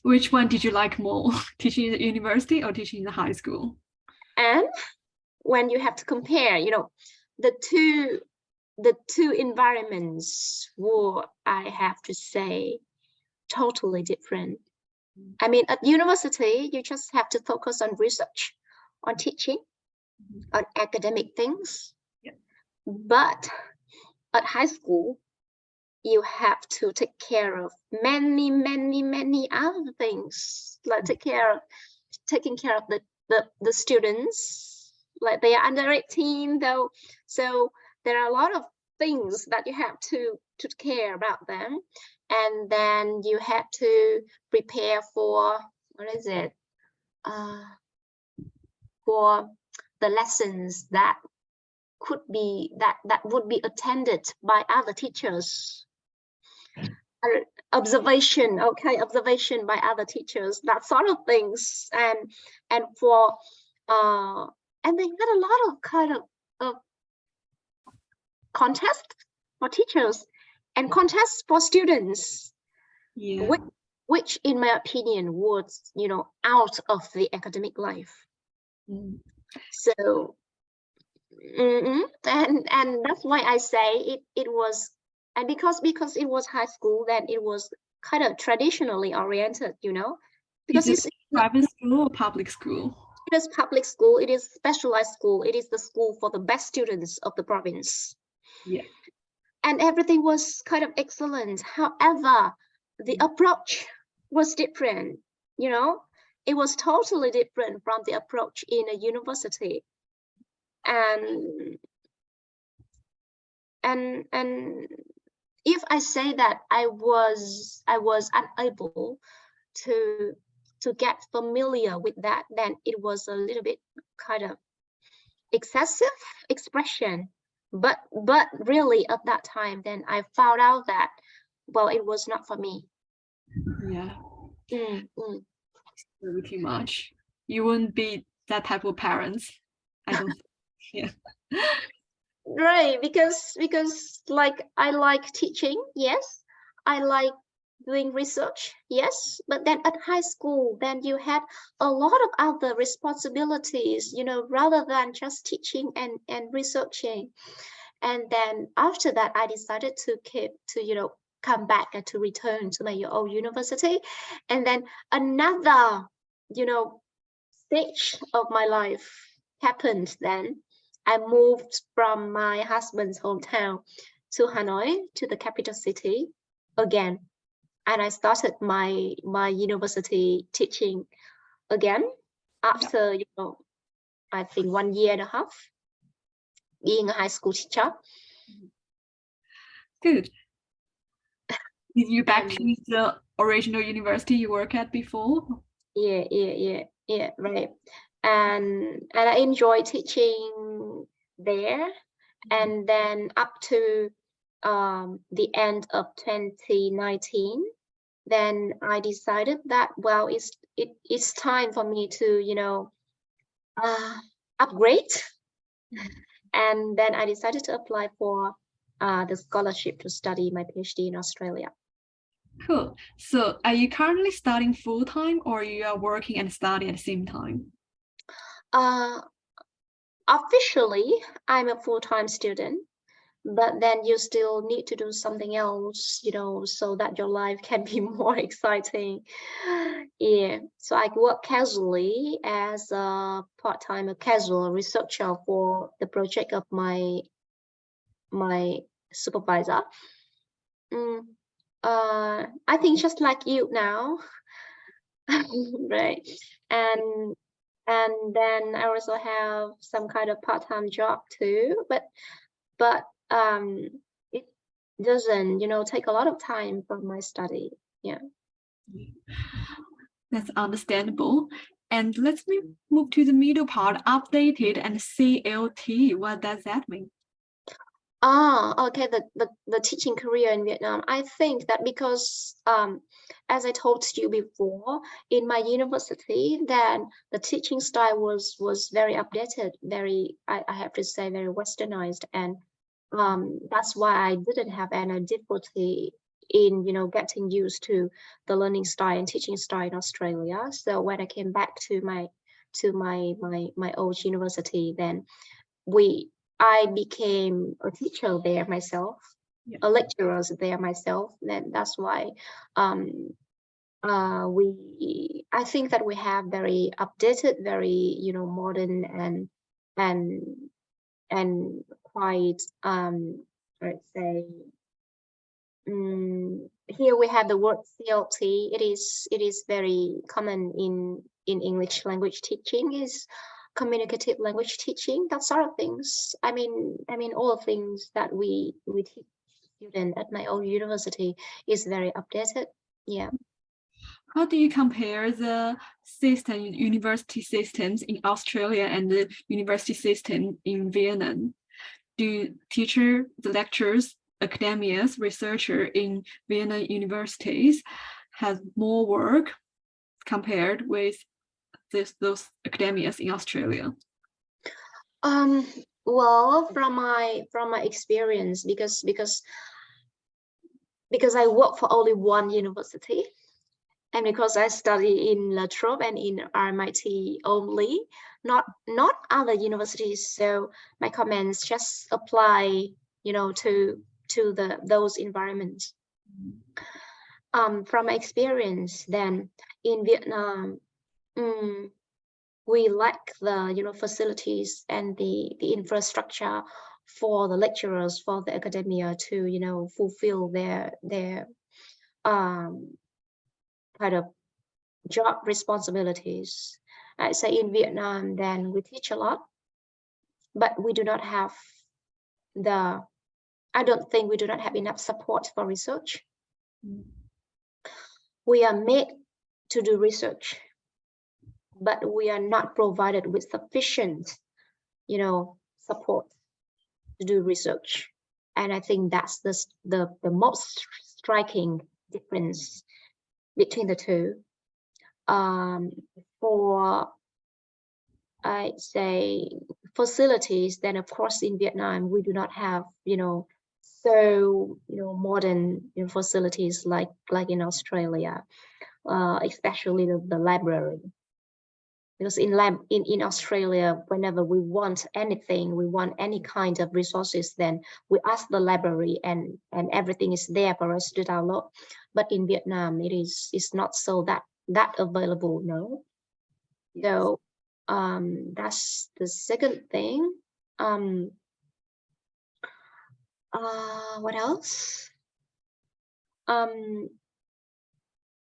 Which one did you like more? Teaching in the university or teaching in the high school? And when you have to compare, the two environments were, I have to say, totally different. I mean, at university, you just have to focus on research, on teaching, on academic things. Yeah. But at high school, you have to take care of many other things, like taking care of the students, like they are under 18 though. So there are a lot of things that you have to care about them. And then you have to prepare for, what is it? For the lessons that would be attended by other teachers. Observation by other teachers, that sort of things. And for and they had a lot of kind of contest for teachers and contests for students. Yeah. Which in my opinion was out of the academic life. So and that's why I say it was. And because it was high school, then it was kind of traditionally oriented, because Is it private school or public school? It is public school, it is specialized school, it is the school for the best students of the province. Yeah. And everything was kind of excellent. However, the approach was different, it was totally different from the approach in a university. And if I say that I was unable to get familiar with that, then it was a little bit kind of excessive expression. But really at that time, then I found out that, well, it was not for me. Yeah. Very too much. You wouldn't be that type of parents, I don't think. Yeah. Right, because like I like teaching, yes, I like doing research, yes, but then at high school, then you had a lot of other responsibilities, rather than just teaching and researching. And then after that, I decided to come back and to return to my old university. And then another stage of my life happened. Then I moved from my husband's hometown to Hanoi, to the capital city again. And I started my university teaching again after, I think 1.5 years being a high school teacher. Good. Did you back to the original university you worked at before? Yeah, right. And I enjoy teaching there. And then up to the end of 2019, then I decided that, well, it's time for me to upgrade. And then I decided to apply for the scholarship to study my PhD in Australia. Cool. So are you currently studying full-time, or you are working and studying at the same time? Officially, I'm a full-time student, but then you still need to do something else, so that your life can be more exciting. Yeah, so I work casually as a part-time, a casual researcher for the project of my supervisor. I think just like you now. Right. And then I also have some kind of part-time job too, but it doesn't take a lot of time from my study. Yeah, that's understandable. And let's move to the middle part, updated and CLT. What does that mean? Okay, the teaching career in Vietnam. I think that because as I told you before, in my university, then the teaching style was very updated, very, I have to say, very westernized, and that's why I didn't have any difficulty in getting used to the learning style and teaching style in Australia. So when I came back to my old university, then I became a teacher there myself, a lecturer there myself. Then that's why I think that we have very updated, very modern and quite let's say here we have the word CLT. It is very common in English language teaching, is communicative language teaching, that sort of things. I mean all things that we teach students at my own university is very updated. Yeah. How do you compare the university systems in Australia and the university system in Vietnam? Do the lecturers, academics, researcher in Vietnam universities have more work compared with those academics in Australia? Well, from my experience, because I work for only one university, and because I study in La Trobe and in RMIT only, not other universities, so my comments just apply, to those environments. From my experience, then in Vietnam, we lack the facilities and the infrastructure for the lecturers, for the academia to fulfill their kind of job responsibilities. I say in Vietnam, then we teach a lot, but we do not have I don't think we do not have enough support for research. We are made to do research, but we are not provided with sufficient, support to do research. And I think that's the most striking difference between the two. For I'd say facilities, then of course in Vietnam we do not have so modern facilities like in Australia, especially the library. Because in Australia, whenever we want anything, we want any kind of resources, then we ask the library and everything is there for us to download. But in Vietnam, it's not so that available, no. So that's the second thing. What else?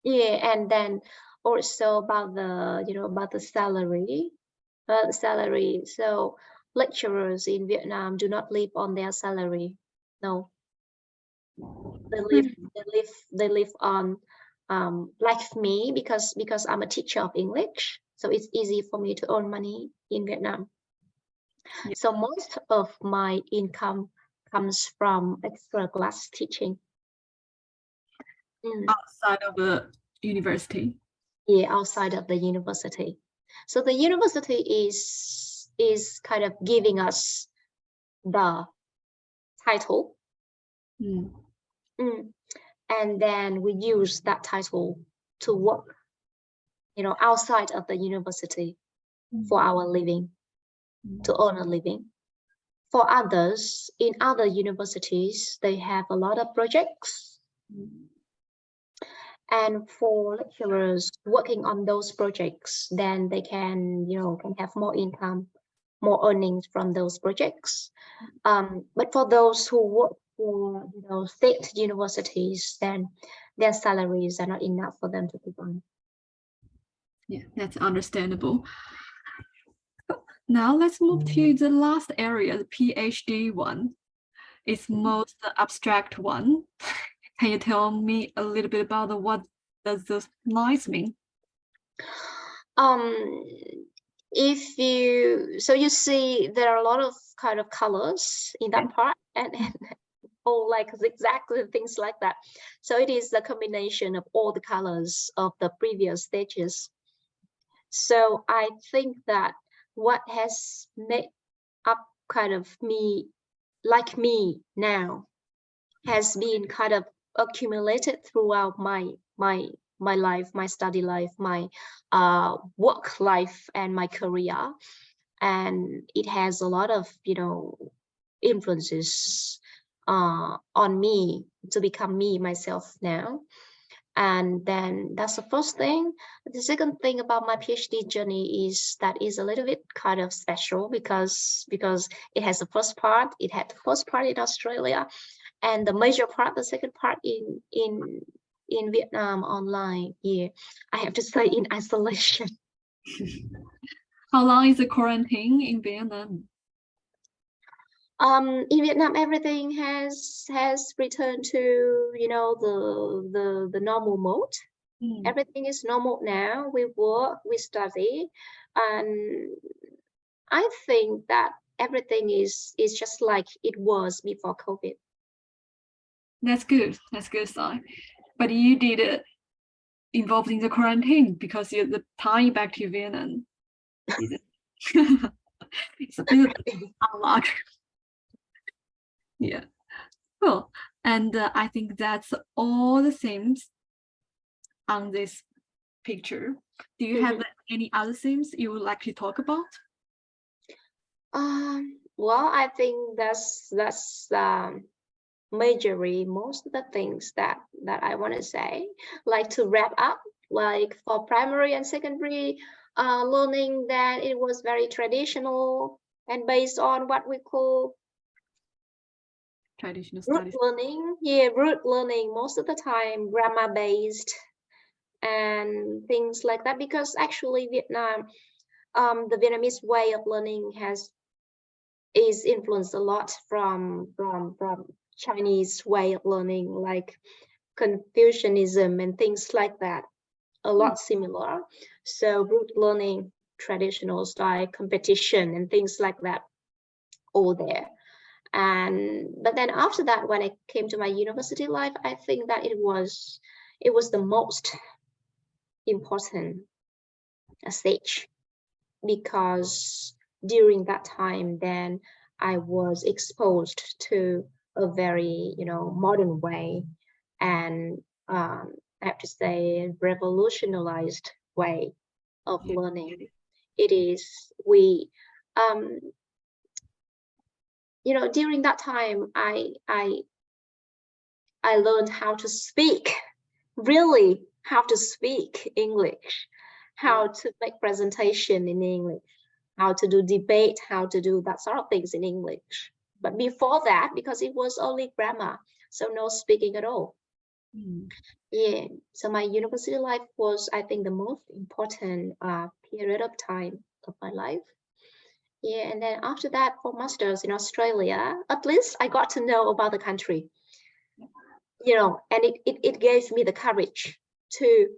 Yeah, and then also about the salary. So lecturers in Vietnam do not live on their salary. No, they live on like me, because I'm a teacher of English, so it's easy for me to earn money in Vietnam. So most of my income comes from extra class teaching outside of the university. Yeah, outside of the university. So the university is kind of giving us the title, and then we use that title to work, outside of the university for our living, to earn a living. For others, in other universities, they have a lot of projects. And for lecturers working on those projects, then they can have more income, more earnings from those projects. But for those who work for state universities, then their salaries are not enough for them to live on. Yeah, that's understandable. Now let's move to the last area, the PhD one. It's most abstract one. Can you tell me a little bit about what does those lines mean? You see there are a lot of kind of colors in that part, and all like exactly things like that. So it is the combination of all the colors of the previous stages. So I think that what has made up kind of me now has been kind of accumulated throughout my life, my study life, my work life, and my career. And it has a lot of, you know, influences on me to become me myself now. And then that's the first thing. The second thing about my PhD journey is that is a little bit kind of special because it has the first part. It had the first part in Australia, and the major part, the second part in Vietnam online. Yeah, I have to say in isolation. How long is the quarantine in Vietnam? In Vietnam, everything has returned to, you know, the normal mode. Everything is normal now. We work, we study, and I think that everything is just like it was before COVID. That's good. That's good sign. But you did it involved in the quarantine because you're the time back to Vietnam. It's a bit unlock. Yeah. Cool. And I think that's all the themes on this picture. Do you have any other themes you would like to talk about? Well, I think that's majorly most of the things that I want to say. Like, to wrap up, like for primary and secondary learning, that it was very traditional and based on what we call Traditional rote studies. learning. Yeah, rote learning, most of the time grammar based and things like that, because actually Vietnam, the Vietnamese way of learning is influenced a lot from Chinese way of learning, like Confucianism and things like that, a lot similar. So rote learning, traditional style, competition and things like that, all there. But then after that, when I came to my university life, I think that it was the most important stage, because during that time, then I was exposed to a very, you know, modern way, and I have to say revolutionized way of learning. It is, we you know, during that time I learned how to speak, really how to speak English, how to make presentation in English, how to do debate, how to do that sort of things in English. But before that, because it was only grammar, so no speaking at all. Yeah, so my university life was, I think, the most important period of time of my life. Yeah, and then after that, for masters in Australia, at least I got to know about the country, you know, and it gave me the courage to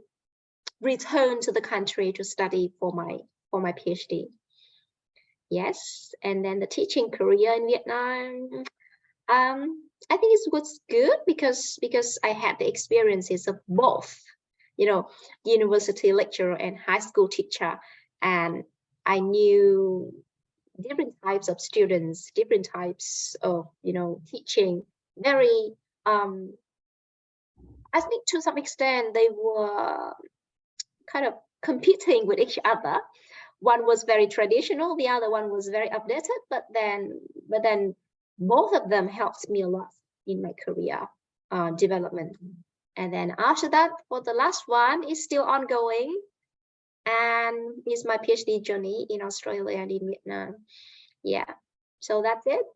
return to the country to study for my PhD. Yes, and then the teaching career in Vietnam, I think it was good because I had the experiences of both, you know, university lecturer and high school teacher, and I knew different types of students, different types of, you know, teaching. Very, I think to some extent they were kind of competing with each other. One was very traditional, the other one was very updated, but then both of them helped me a lot in my career development. And then after that, for the last one, is still ongoing, and is my PhD journey in Australia and in Vietnam. Yeah, so that's it.